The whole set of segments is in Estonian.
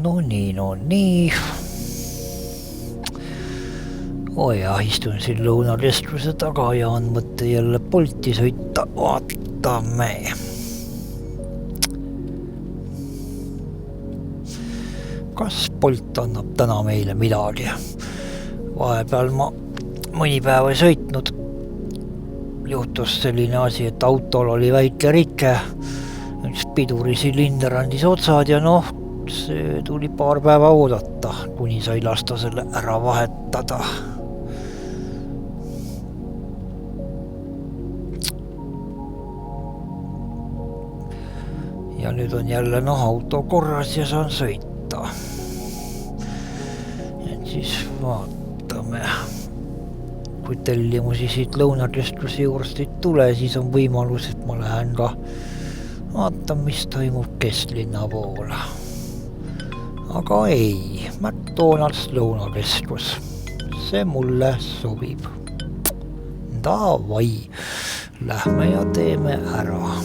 No nii. Ja istun siin lõunakeskluse taga ja on mõte jälle Bolti sõita. Vaatame. Kas Bolt annab täna meile midagi? Vahepeal ma mõni päev ei sõitnud. Juhtus selline asi, et autol oli väike rike. Üks pidurisilinder andis otsad ja see tuli paar päeva oodata, kuni sai lasta selle ära vahetada. Ja nüüd on jälle auto korras ja saan sõita. Et siis vaatame. Kui tellimusi siit lõunakeskluse juurest ei tule, siis on võimalus, et ma lähen ka vaatan, mis toimub kesklinna poole. Aga ei, McDonald's lõunakeskus. See mulle sobib. Davai, lähme ja teeme ära.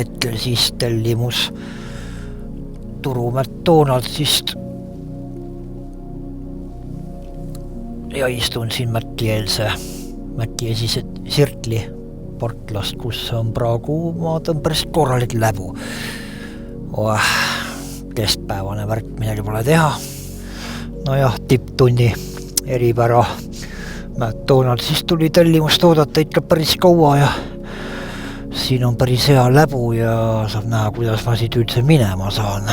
Hetkel siis tellimus Turu McDonaldsist ja istun siin Mäti-eelse Sirtli portlast, kus on praegu vaatan päris korralik läbu. Keskpäevane värk, midagi pole teha. Tipptunni eripära. McDonaldsist tuli tellimust oodata ikka päris kaua ja siin on päris hea läbu ja saab näha, kuidas ma siit üldse minema saan.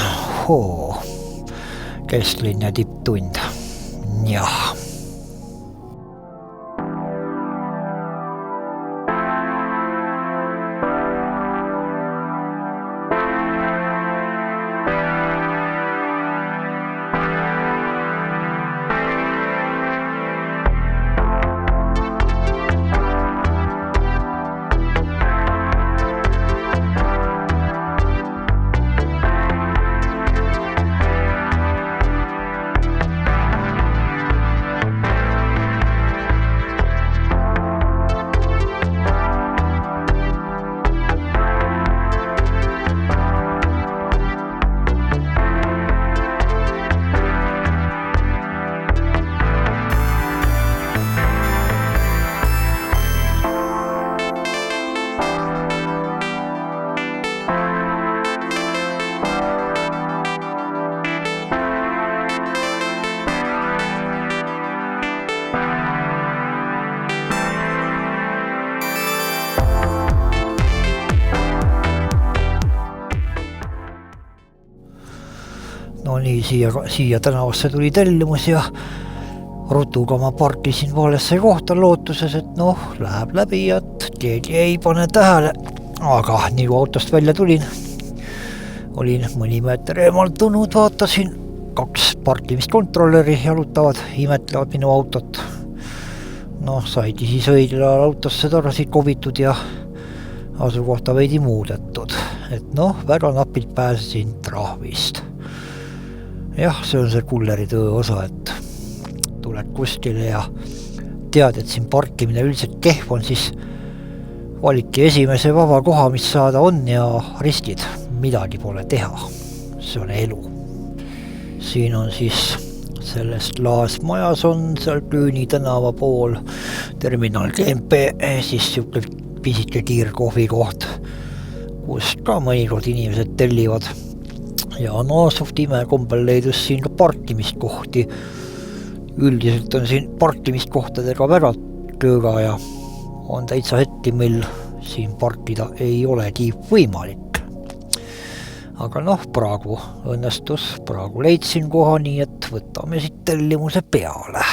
Kesklinn ja tipptund. Jah. siia tänavasse tuli tellimus ja rutuga ma parkisin valesse kohta lootuses, et läheb läbi ja keegi ei pane tähele. Aga nii kui autost välja tulin, olin mõni meeter eemalt tulnud, vaatasin 2 parkimiskontrolleri jalutavad, imetlevad minu autot. Saidi siis õigel ajal autosse tagasi kobitud ja asukohta veidi muudetud. Et väga napilt pääsesin trahvist. Jah, see on see kulleri töö osa, et tuled kuskile ja tead, et siin parkimine üldiselt kehv on, siis validki esimese vaba koha, mis saada on ja ristid. Midagi pole teha. See on elu. Siin on siis sellest laasmajas on seal Küüni tänava pool terminal GMP, siis siuke pisike kiirkohvi koht, kus ka mõnikord inimesed tellivad. Ja suht imekombel leidus siin ka parkimiskohti. Üldiselt on siin parkimiskohtadega väga tööga ja on täitsa hetki, mil siin parkida ei olegi võimalik. Aga praegu õnnestus, praegu leidsin koha, nii et võtame siit tellimuse peale.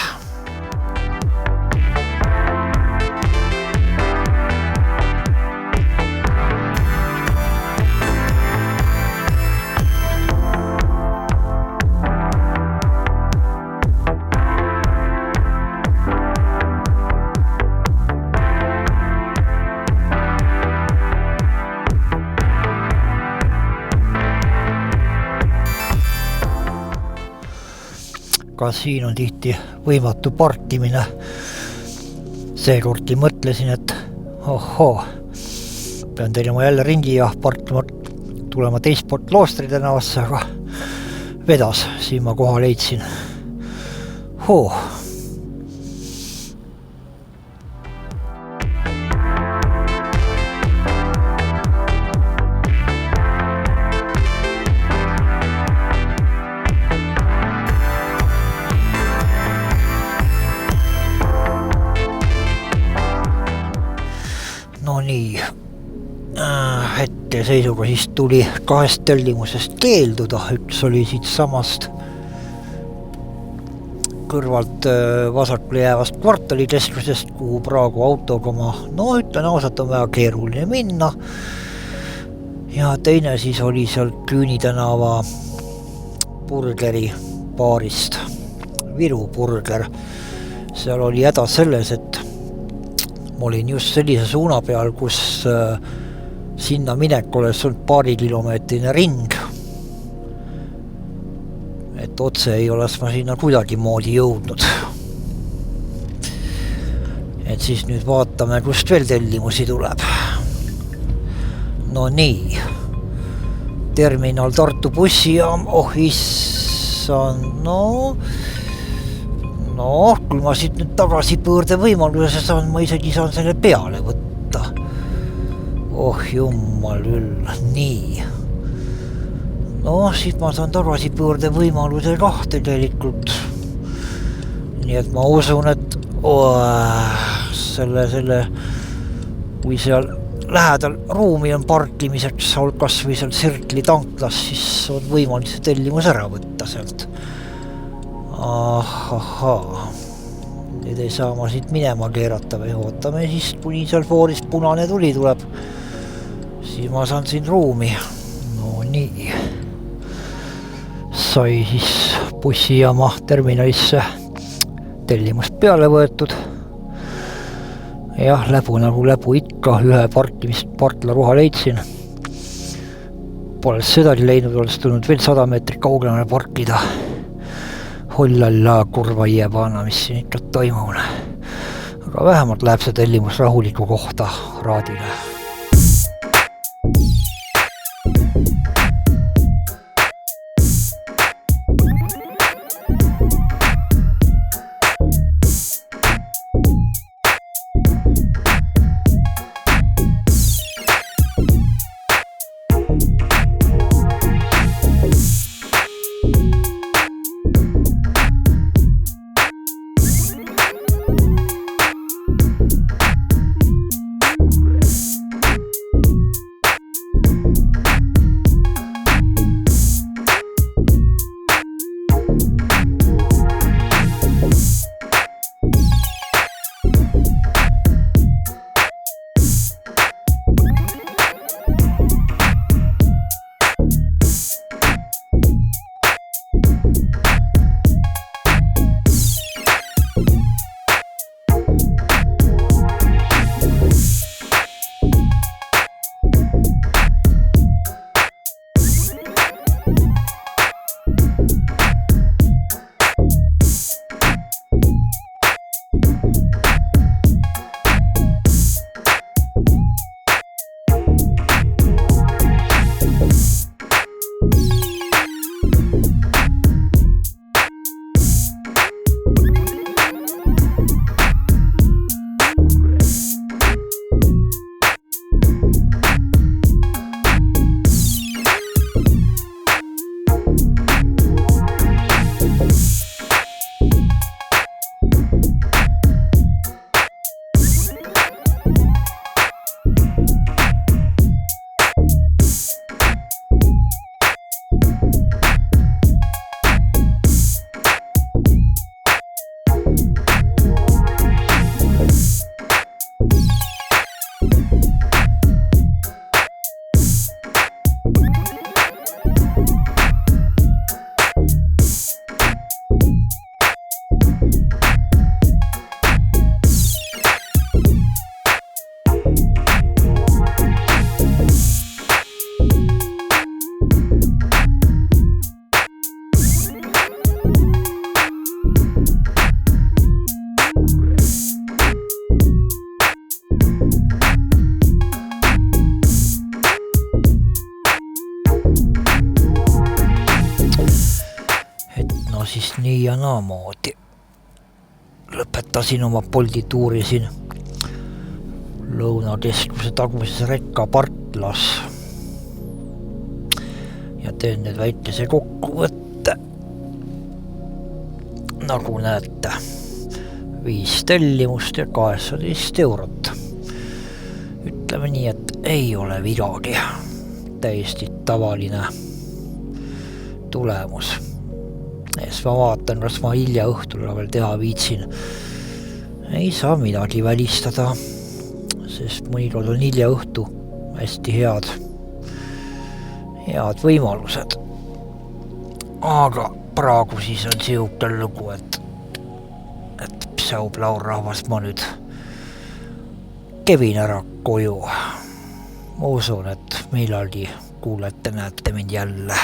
Ka siin on tihti võimatu parkimine. Seekordki mõtlesin, et pean tegema jälle ringi ja parkima, tulema teist poolt Kloostri tänavasse, aga vedas, siin ma koha leidsin. Nii, hetkeseisuga siis tuli 2 tellimusest keelduda. Üks oli siit samast kõrvalt vasakule jäävast kvartalikeskusest, kuhu praegu autoga ma, ütlen ausalt, on väga keeruline minna. Ja teine siis oli seal Küüni tänava burgeri baarist, Viru burger. Seal oli häda selles, et ma olin just sellise suuna peal, kus sinna minek oleks olnud paarikilomeetrine ring. Et otse ei oleks ma sinna kuidagi moodi jõudnud. Et siis nüüd vaatame, kust veel tellimusi tuleb. Nii. Terminal Tartu bussijaam, issand, kui ma siit nüüd tagasi pöörde võimaluse saan, ma isegi saan selle peale võtta. Jummal küll, nii. Siis ma saan tagasi pöörde võimaluse kah tegelikult. Nii et ma usun, et kui seal lähedal ruumi on parkimiseks, kas või seal Sirkli tanklas, siis on võimalik see tellimus ära võtta sealt. Nüüd ei saa ma siit minema keerata või ootame siis, kuni seal fooris punane tuli tuleb. Siis ma saan siin ruumi. Nii. Sai siis bussijaama terminalisse tellimust peale võetud. Jah, läbu nagu läbu ikka, ühe parklaruha leidsin. Pole sedagi leidnud, oleks tulnud veel 100 meetrit kaugemale parkida. Hollalla kurva jääbana, mis siin ikka toimub. Aga vähemalt läheb see tellimus rahuliku kohta raadile. nii ja naamoodi. Lõpetasin oma poldituuri siin Lõunakeskuse tagumises rekkapartlas ja teen nüüd väikese kokkuvõtte. Nagu näete, 5 tellimust ja 18 eurot. Ütleme nii, et ei ole vigagi. Täiesti tavaline tulemus. Ees ma vaatan, kas ma hilja õhtul veel teha viitsin. Ei saa midagi välistada, sest mõnikord on hilja õhtu hästi head võimalused. Aga praegu siis on siuke lugu, et pseuplaurrahvas ma nüüd kevin ära koju. Ma usun, et millalgi kuulete, näete mind jälle.